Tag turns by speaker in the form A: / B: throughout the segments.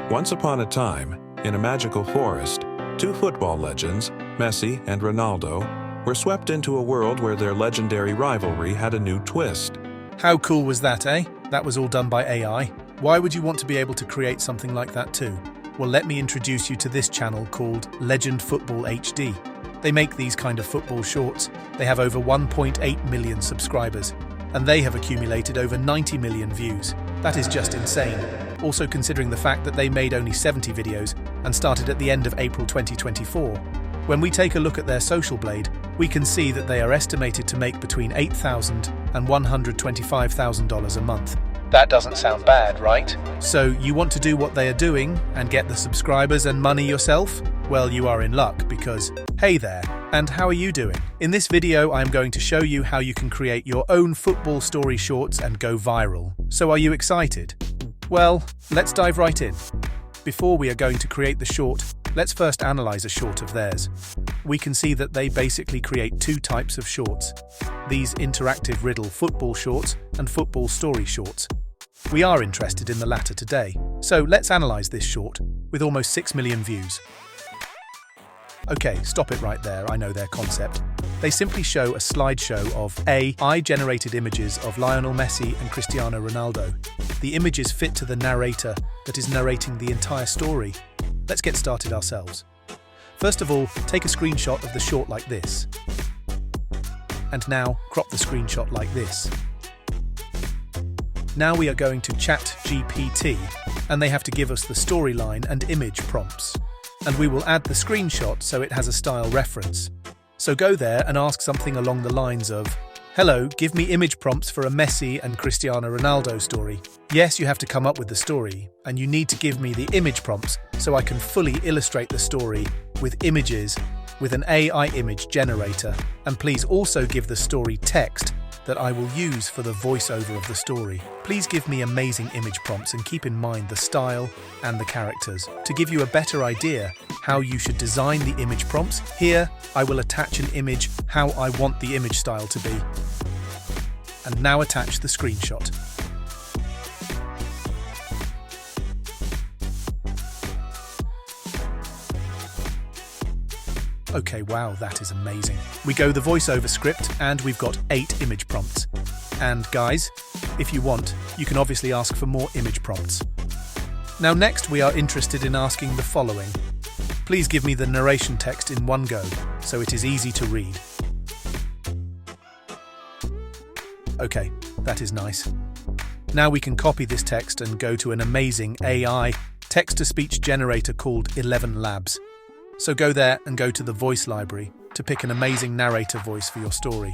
A: Once upon a time, in a magical forest, two football legends, Messi and Ronaldo, were swept into a world where their legendary rivalry had a new twist.
B: How cool was that, eh? That was all done by AI. Why would you want to be able to create something like that too? Well, let me introduce you to this channel called Legend Football HD. They make these kind of football shorts. They have over 1.8 million subscribers, and they have accumulated over 90 million views. That is just insane. Also considering the fact that they made only 70 videos and started at the end of April 2024. When we take a look at their social blade, we can see that they are estimated to make between $8,000 and $125,000 a month. That doesn't sound bad, right? So you want to do what they are doing and get the subscribers and money yourself? Well, you are in luck because, hey there, and how are you doing? In this video, I'm going to show you how you can create your own football story shorts and go viral. So are you excited? Well, let's dive right in. Before we are going to create the short, let's first analyze a short of theirs. We can see that they basically create two types of shorts. These interactive riddle football shorts and football story shorts. We are interested in the latter today, so let's analyze this short with almost 6 million views. Okay, stop it right there, I know their concept. They simply show a slideshow of AI-generated images of Lionel Messi and Cristiano Ronaldo. The images fit to the narrator that is narrating the entire story. Let's get started ourselves. First of all, take a screenshot of the short like this. And now, crop the screenshot like this. Now we are going to ChatGPT, and they have to give us the storyline and image prompts. And we will add the screenshot so it has a style reference. So go there and ask something along the lines of, "Hello, give me image prompts for a Messi and Cristiano Ronaldo story." Yes, you have to come up with the story, and you need to give me the image prompts so I can fully illustrate the story with images with an AI image generator. And please also give the story text that I will use for the voiceover of the story. Please give me amazing image prompts and keep in mind the style and the characters. To give you a better idea how you should design the image prompts, here I will attach an image how I want the image style to be. And now attach the screenshot. Okay, wow, that is amazing. We go the voiceover script and we've got 8 image prompts. And guys, if you want, you can obviously ask for more image prompts. Now next we are interested in asking the following. Please give me the narration text in one go, so it is easy to read. Okay, that is nice. Now we can copy this text and go to an amazing AI text-to-speech generator called 11 Labs. So go there and go to the voice library to pick an amazing narrator voice for your story.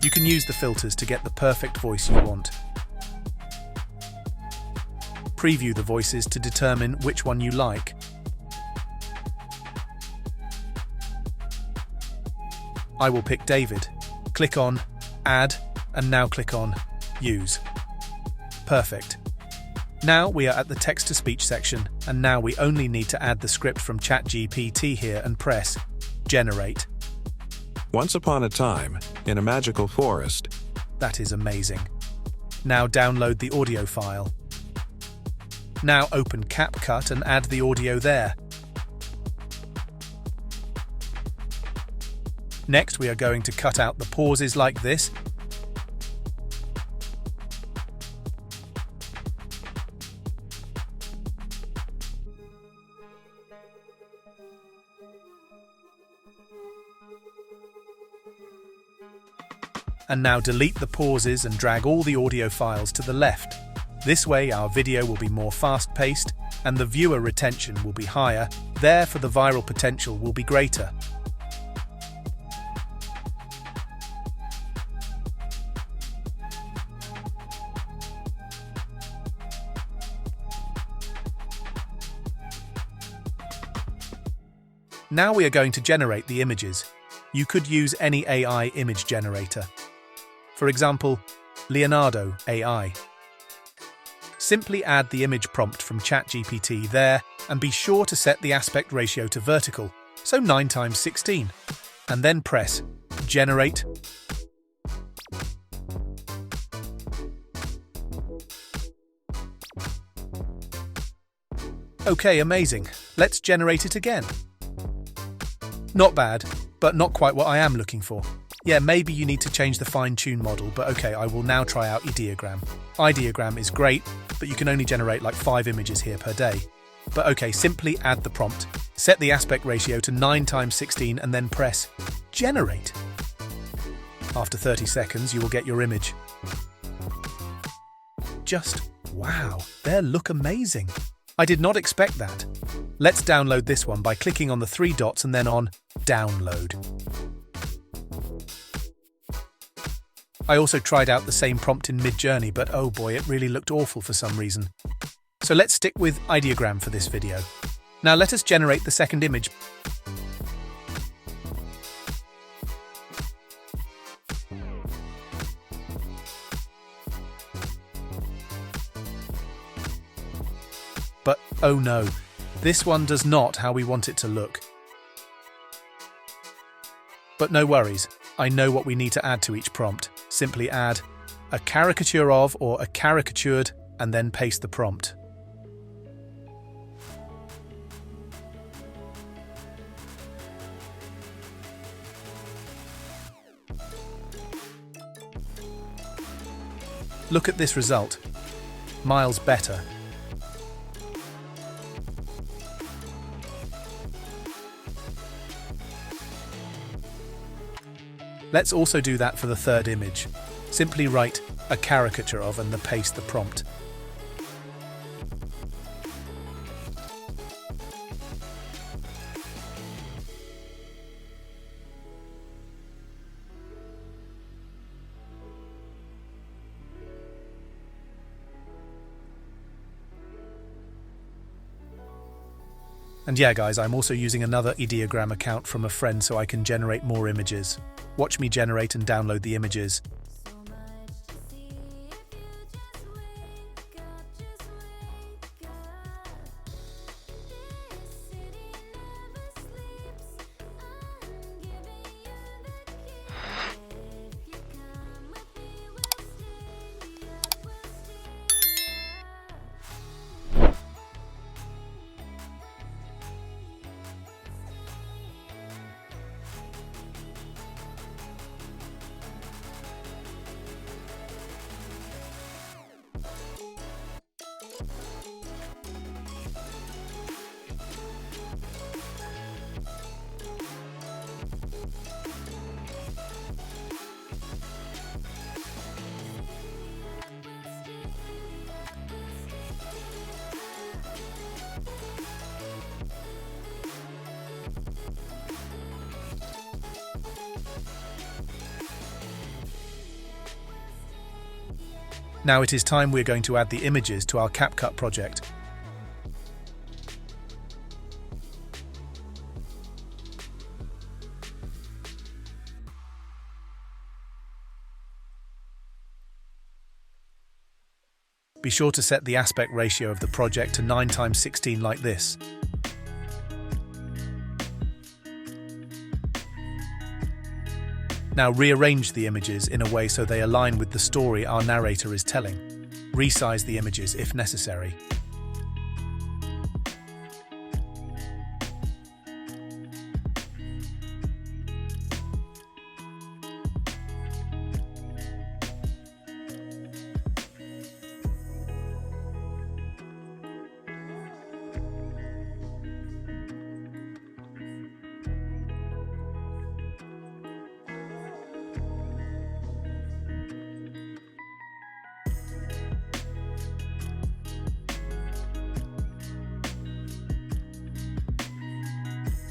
B: You can use the filters to get the perfect voice you want. Preview the voices to determine which one you like. I will pick David. Click on Add and now click on Use. Perfect. Now we are at the text-to-speech section, and now we only need to add the script from ChatGPT here and press Generate.
A: Once upon a time, in a magical forest.
B: That is amazing. Now download the audio file. Now open CapCut and add the audio there. Next we are going to cut out the pauses like this. And now delete the pauses and drag all the audio files to the left. This way our video will be more fast-paced and the viewer retention will be higher, therefore the viral potential will be greater. Now we are going to generate the images. You could use any AI image generator. For example, Leonardo AI. Simply add the image prompt from ChatGPT there and be sure to set the aspect ratio to vertical, so 9:16, and then press Generate. Okay, amazing. Let's generate it again. Not bad, but not quite what I am looking for. Yeah, maybe you need to change the fine-tune model, but okay, I will now try out Ideogram. Ideogram is great, but you can only generate like 5 images here per day. But okay, simply add the prompt. Set the aspect ratio to 9x16 and then press Generate. After 30 seconds, you will get your image. Just wow, they look amazing. I did not expect that. Let's download this one by clicking on the 3 dots and then on Download. I also tried out the same prompt in Midjourney, but oh boy, it really looked awful for some reason. So let's stick with Ideogram for this video. Now let us generate the second image. But oh no, this one does not how we want it to look. But no worries, I know what we need to add to each prompt. Simply add a caricature of or a caricatured and then paste the prompt. Look at this result. Miles better. Let's also do that for the third image. Simply write a caricature of and then paste the prompt. And yeah guys, I'm also using another Ideogram account from a friend so I can generate more images. Watch me generate and download the images. Now it is time we're going to add the images to our CapCut project. Be sure to set the aspect ratio of the project to 9x16 like this. Now rearrange the images in a way so they align with the story our narrator is telling. Resize the images if necessary.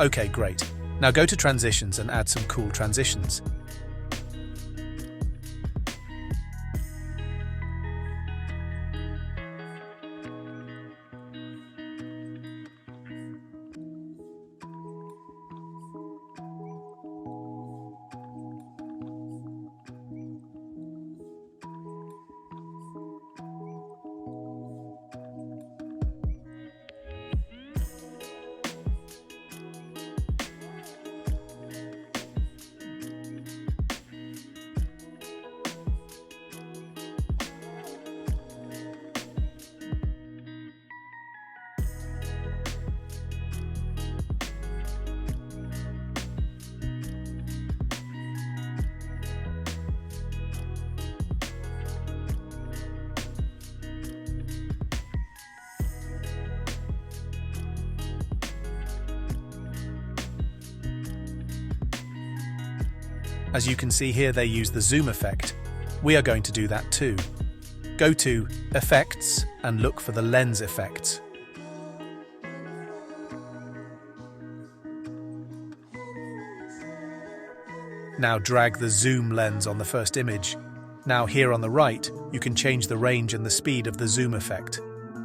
B: Okay, great. Now go to transitions and add some cool transitions. As you can see here, they use the zoom effect. We are going to do that too. Go to Effects and look for the lens effects. Now drag the zoom lens on the first image. Now here on the right, you can change the range and the speed of the zoom effect.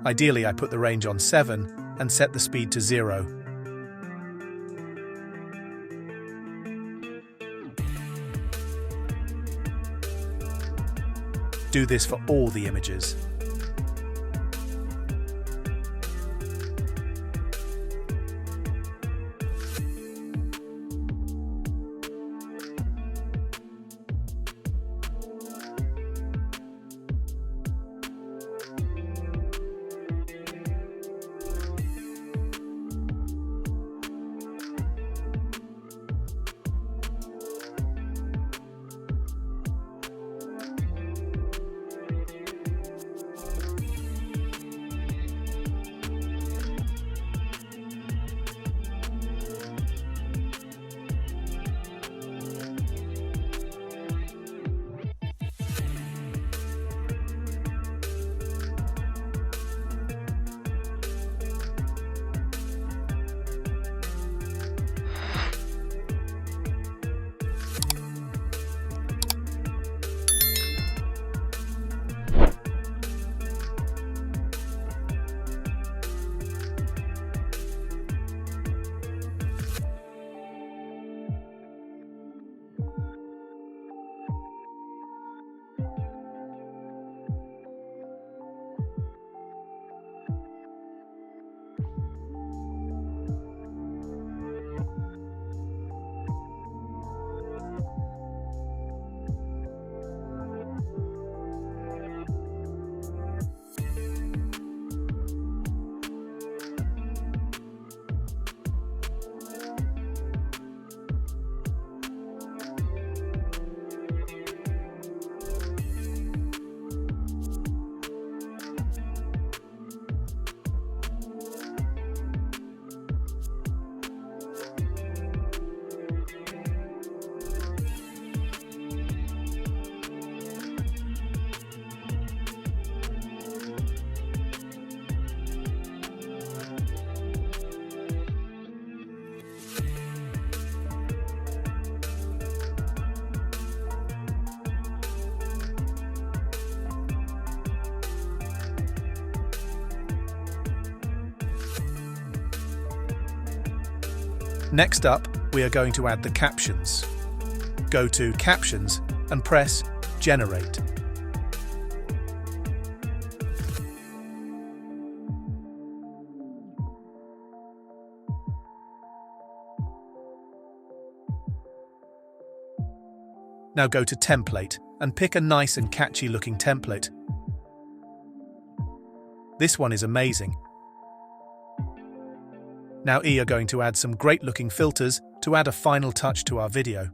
B: Ideally, I put the range on 7 and set the speed to 0. Do this for all the images. Next up, we are going to add the captions. Go to Captions and press Generate. Now go to Template and pick a nice and catchy looking template. This one is amazing. Now we are going to add some great looking filters to add a final touch to our video.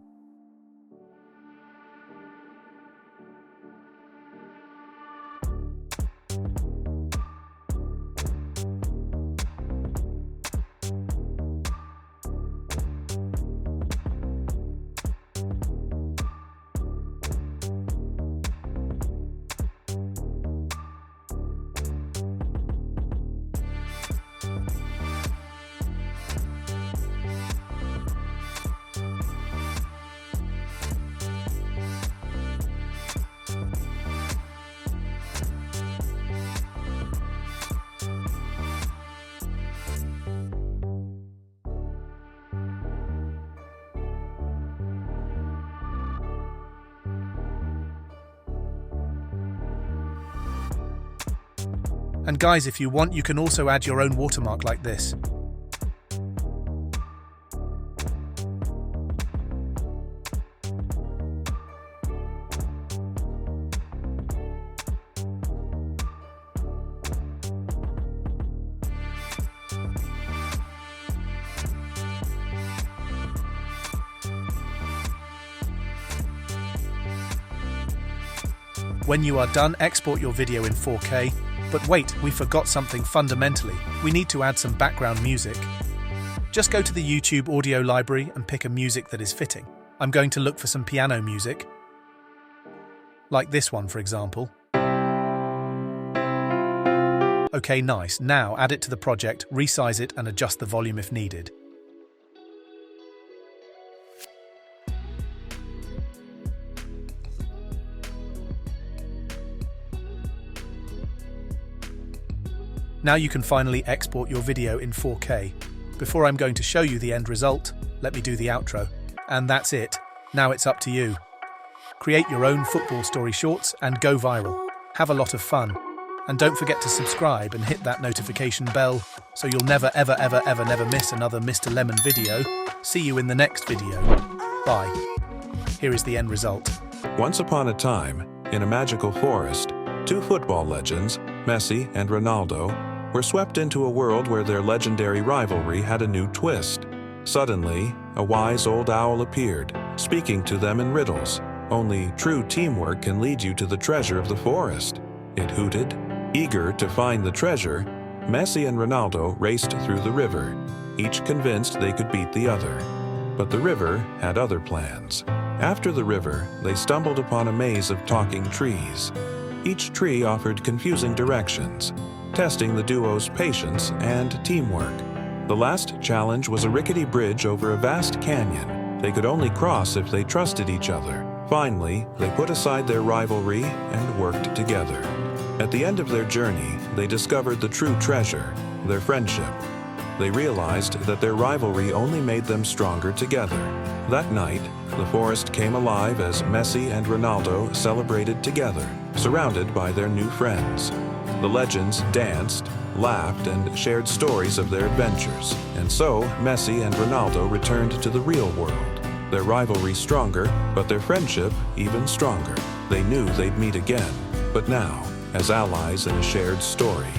B: And guys, if you want, you can also add your own watermark like this. When you are done, export your video in 4K. But wait, we forgot something fundamentally. We need to add some background music. Just go to the YouTube audio library and pick a music that is fitting. I'm going to look for some piano music, like this one, for example. Okay, nice. Now add it to the project, resize it, and adjust the volume if needed. Now you can finally export your video in 4K. Before I'm going to show you the end result, let me do the outro. And that's it. Now it's up to you. Create your own football story shorts and go viral. Have a lot of fun. And don't forget to subscribe and hit that notification bell so you'll never miss another Mr. Lemon video. See you in the next video. Bye. Here is the end result.
A: Once upon a time, in a magical forest, two football legends, Messi and Ronaldo, were swept into a world where their legendary rivalry had a new twist. Suddenly, a wise old owl appeared, speaking to them in riddles. Only true teamwork can lead you to the treasure of the forest. It hooted. Eager to find the treasure, Messi and Ronaldo raced through the river, each convinced they could beat the other. But the river had other plans. After the river, they stumbled upon a maze of talking trees. Each tree offered confusing directions, testing the duo's patience and teamwork. The last challenge was a rickety bridge over a vast canyon. They could only cross if they trusted each other. Finally, they put aside their rivalry and worked together. At the end of their journey, they discovered the true treasure, their friendship. They realized that their rivalry only made them stronger together. That night, the forest came alive as Messi and Ronaldo celebrated together, surrounded by their new friends. The legends danced, laughed, and shared stories of their adventures. And so, Messi and Ronaldo returned to the real world. Their rivalry stronger, but their friendship even stronger. They knew they'd meet again, but now, as allies in a shared story.